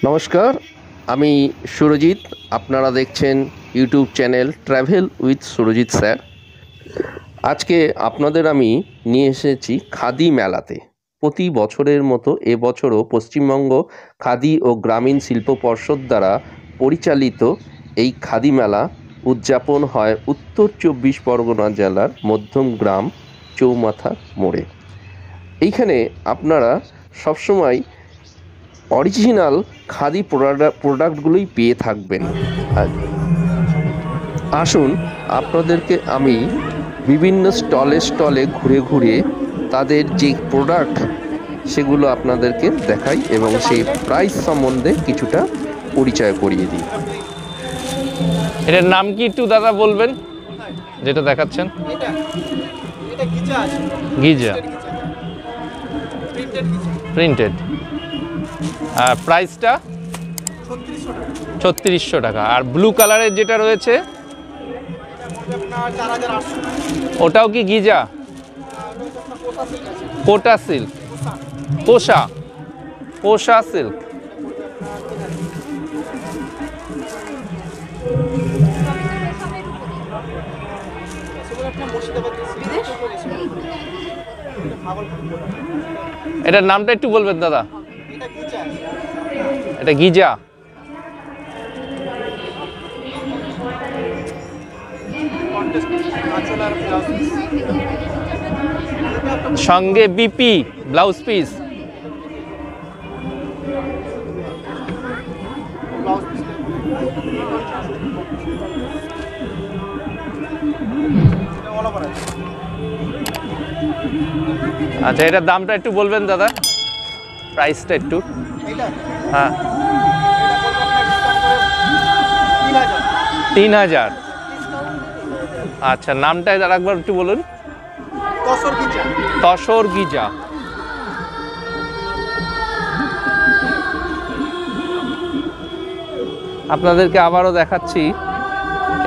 নমস্কার, আমি সুরজিৎ। আপনারা দেখছেন YouTube channel travel with Surajit sir. আজকে আপনাদের আমি নিয়ে এসেছি খাদি মেলাতে। প্রতি বছরের মতো এবছরও পশ্চিমবঙ্গ খাদি ও গ্রামীণ শিল্প পর্ষদ দ্বারা পরিচালিত এই খাদি মেলা উদযাপন হয় উত্তর ২৪ পরগনা জেলার মধ্যমগ্রাম চৌমাথা মোড়ে। এইখানে আপনারা সবসময় অরিজিনাল খাদি প্রোডাক্টগুলোই পেয়ে থাকবেন। আসুন আপনাদেরকে আমি বিভিন্ন স্টলে ঘুরে ঘুরে তাদের যে প্রোডাক্ট সেগুলো আপনাদেরকে দেখাই এবং সেই প্রাইস সম্বন্ধে কিছুটা পরিচয় করিয়ে দিই। এটার নাম কি একটু দাদা বলবেন, যেটা দেখাচ্ছেন? Giza printed. আর প্রাইসটা ৩৬০০ টাকা। আর ব্লু কালারের যেটা রয়েছে ওটাও কি গিজা? কোটা সিল্ক, কোষা সিল্ক। এটার নামটা একটু বলবেন দাদা? এটা গিজা। সঙ্গে বিপি ব্লাউজ পিস। আচ্ছা, এটার দামটা একটু বলবেন দাদা, প্রাইসটা একটু? হ্যাঁ, ৩০০০। আচ্ছা, নামটা আরেকবার একটু বলুন। তসর গিজা। আপনাদেরকে আবারও দেখাচ্ছি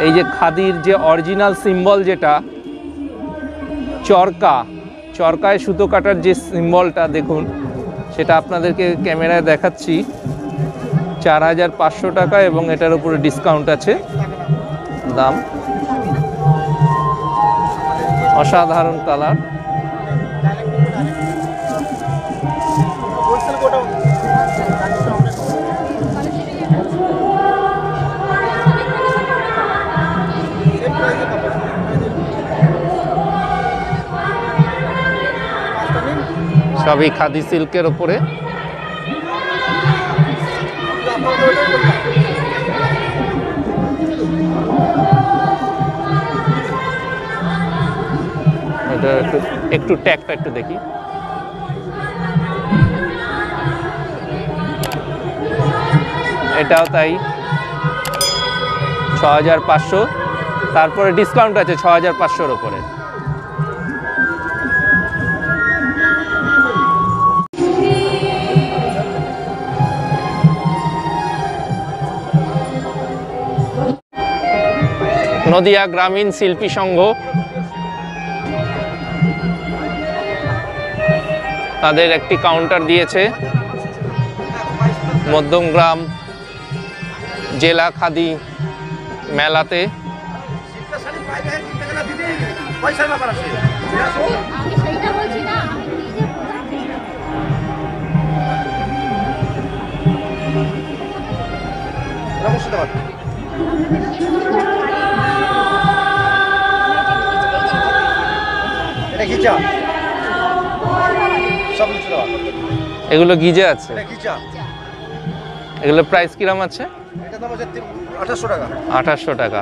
এই যে খাদির যে অরিজিনাল সিম্বল, যেটা চরকায় সুতো কাটার যে সিম্বলটা দেখুন, সেটা আপনাদেরকে ক্যামেরায় দেখাচ্ছি। ৪৫০০ টাকা এবং এটার উপরে ডিসকাউন্ট আছে। দাম অসাধারণ কালার। সবই খাদি সিল্কের ওপরে। এটা একটু ট্যাগটা একটু দেখি। এটাও তাই, ৬৫০০। তারপরে ডিসকাউন্ট আছে ৬৫০০-র ওপরে। নদিয়া গ্রামীণ শিল্পী সংঘ তাদের একটি কাউন্টার দিয়েছে মধ্যমগ্রাম জেলা খাদি মেলাতে। এগুলো গিজা আছে। এগুলো প্রাইস কিরম আছে? ২৮০০ টাকা।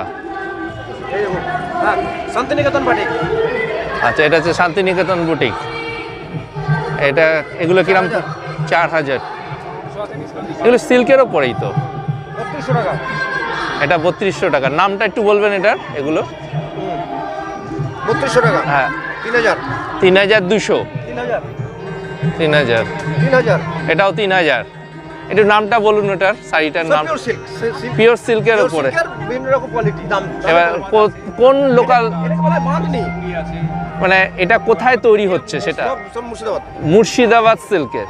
শান্তিনিকেতন বুটিক। আচ্ছা, এটা হচ্ছে শান্তিনিকেতন বুটিক। এটা এগুলো কিরম? ৪০০০। এগুলো সিল্কের ওপরেই তো। ৩২০০ টাকা। এটা ৩২০০ টাকা। নামটা একটু বলবেন এটার? এগুলো ৩২০০ টাকা। হ্যাঁ, ৩০০০। ৩২০০। ৩০০০। এটাও ৩০০০। একটু নামটা বলুন ওটার, শাড়িটার নাম? পিওর সিল্কের উপরে। এবার কোন লোকাল, মানে এটা কোথায় তৈরি হচ্ছে সেটা? মুর্শিদাবাদ সিল্কের।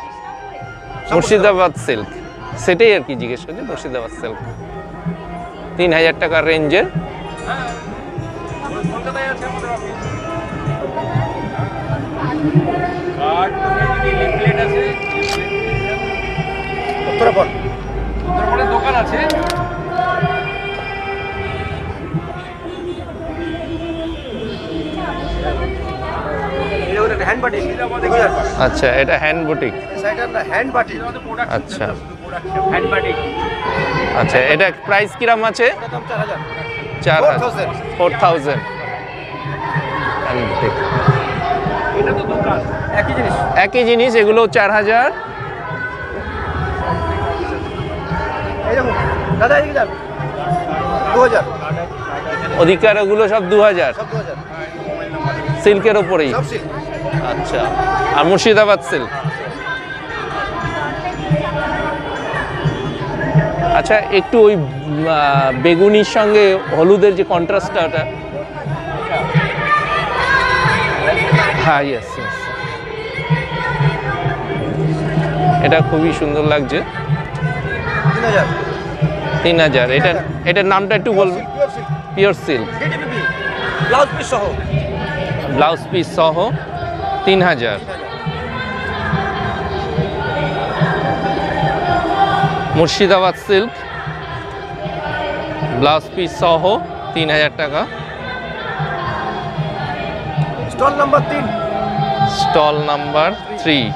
মুর্শিদাবাদ সিল্ক। সেটাই আর কি জিজ্ঞেস করছি, মুর্শিদাবাদ সিল্ক 3000 টাকার রেঞ্জের। উত্তরাখণ্ড দোকান আছে। Hand batik. আচ্ছা, এটা হ্যান্ড বুটিক। Hand batik. আচ্ছা হ্যান্ড বাটিক। আচ্ছা, এটা প্রাইস কিরম আছে? দাম 4000। 4000 4000 হ্যান্ড বুটিক। এটা তো দোকান একই জিনিস। একই জিনিস, এগুলো 4000। এই দেখুন দাদা, এই দাম 2000। অধিকার এগুলো সব 2000 সব 2000। সিল্কের ওপরেই। সব সিল্ক। আচ্ছা, আর মুর্শিদাবাদ সিল্ক। আচ্ছা, একটু ওই বেগুনির সঙ্গে হলুদের যে কন্ট্রাস্টটা, ওটা হ্যাঁ, ইয়েস ইয়েস, এটা খুবই সুন্দর লাগছে। 3000। 3000। এটার নামটা একটু বলবেন? পিওর সিল্ক, ব্লাউজ পিস সহ। ব্লাউজ পিস সহ 3000। মুর্শিদাবাদ সিল্ক, ব্লাউজ পিস সহ 3000 টাকা। Stall number 3। স্টল নাম্বার 3,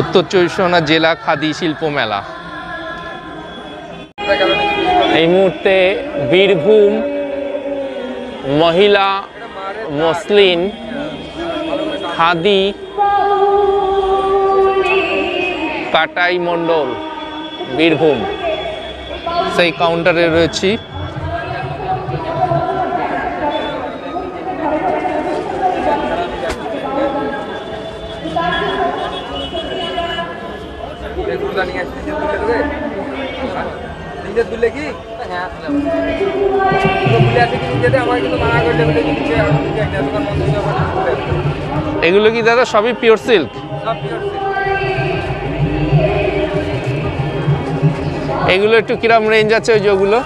উত্তর চব্বিশ পরগনা জেলা খাদি শিল্প মেলা। এই মুহূর্তে বীরভূম মহিলা মসলিন খাদি কাটাই মণ্ডল বীরভূম, সেই কাউন্টারে রয়েছি। এগুলো কি দাদা সবই পিওর সিল্ক? এগুলো একটু কিরম রেঞ্জ আছে ওই যেগুলো?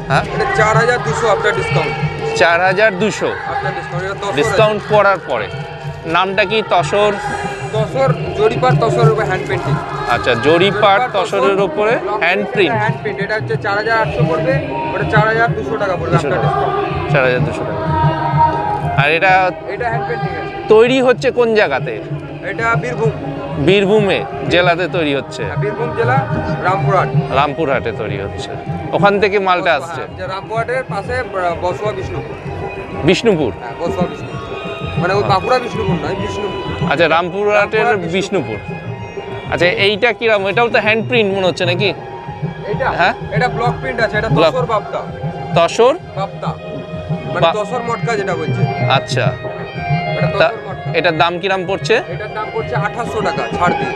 হ্যাঁ, 4200 আফটার ডিসকাউন্ট। 4200 ডিসকাউন্ট করার পরে। নামটা কি? তসর? তসর জরিপার, তসরের উপরে হ্যান্ড পেন্টিং। আচ্ছা, জরিপার তসরের উপরে হ্যান্ড প্রিন্ট। হ্যান্ড প্রিন্ট, এটা হচ্ছে 4800 পড়বে, ওটা 4200 টাকা পড়বে আফটার ডিসকাউন্ট। 4200 টাকা। আর এটা হ্যান্ড পেন্টিং আছে। তৈরি হচ্ছে কোন জায়গাতে? এটা বীরভূম। বীরভূমে জেলাতে তৈরি হচ্ছে? বীরভূম জেলা রামপুরহাট। রামপুরহাটে তৈরি হচ্ছে, ওখান থেকে মালটা আসছে। রামপুরহাটের পাশে বসুয়া বিষ্ণুপুর। বিষ্ণুপুর? হ্যাঁ, বসুয়া বিষ্ণুপুর, মানে ওই বাঁকুড়া বিষ্ণুপুর নয়, বিষ্ণুপুর। আচ্ছা, রামপুরহাটের বিষ্ণুপুর। আচ্ছা, এইটা কিরম? এটাও তো হ্যান্ড প্রিন্ট মনে হচ্ছে নাকি? এটা হ্যাঁ, এটা ব্লক প্রিন্ট আছে। এটা ব্লক। তসর বাপ্তা। তসর বাপ্তা মানে তসর মটকা যেটা বলছে। আচ্ছা, এটা তা তসর মটকা। এটার দাম কিরম পড়ছে? এটার দাম পড়ছে 2800 টাকা ছাড় দিয়ে।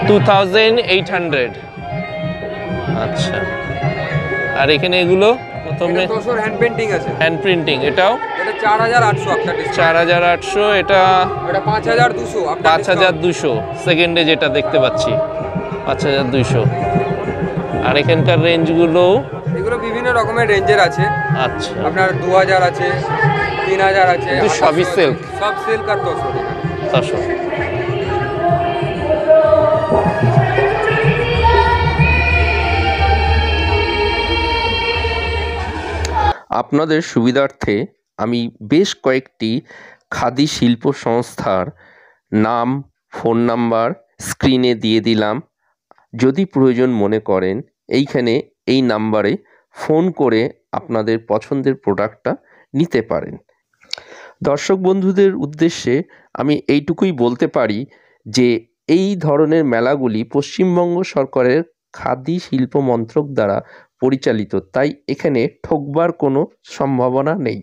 2800। আচ্ছা, আর এখানে এগুলো প্রথমে এটা তসর হ্যান্ড পেন্টিং আছে। হ্যান্ড প্রিন্টিং, এটাও এটা 4800 আপনার ডিসকাউন্ট। 4800। এটা 5200 আপনার 5200 সেকেন্ডে যেটা দেখতে পাচ্ছি, 5200। আর এখানকার রেঞ্জগুলো? এগুলো বিভিন্ন রকমের রেঞ্জের আছে। আচ্ছা, আপনার 2000 আছে, 3000 আছে। কিন্তু সবই সিল্ক? সব সিল্ক আর তসর। তসর। আপনাদের সুবিধার্থে আমি বেশ কয়েকটি খাদি শিল্প সংস্থার নাম, ফোন নাম্বার স্ক্রিনে দিয়ে দিলাম। যদি প্রয়োজন মনে করেন, এইখানে এই নাম্বারে ফোন করে আপনাদের পছন্দের প্রোডাক্টটা নিতে পারেন। দর্শক বন্ধুদের উদ্দেশ্যে আমি এইটুকুই বলতে পারি যে এই ধরনের মেলাগুলি পশ্চিমবঙ্গ সরকারের খাদি শিল্প মন্ত্রক দ্বারা পরিচালিত, তাই এখানে ঠকবার কোনো সম্ভাবনা নেই।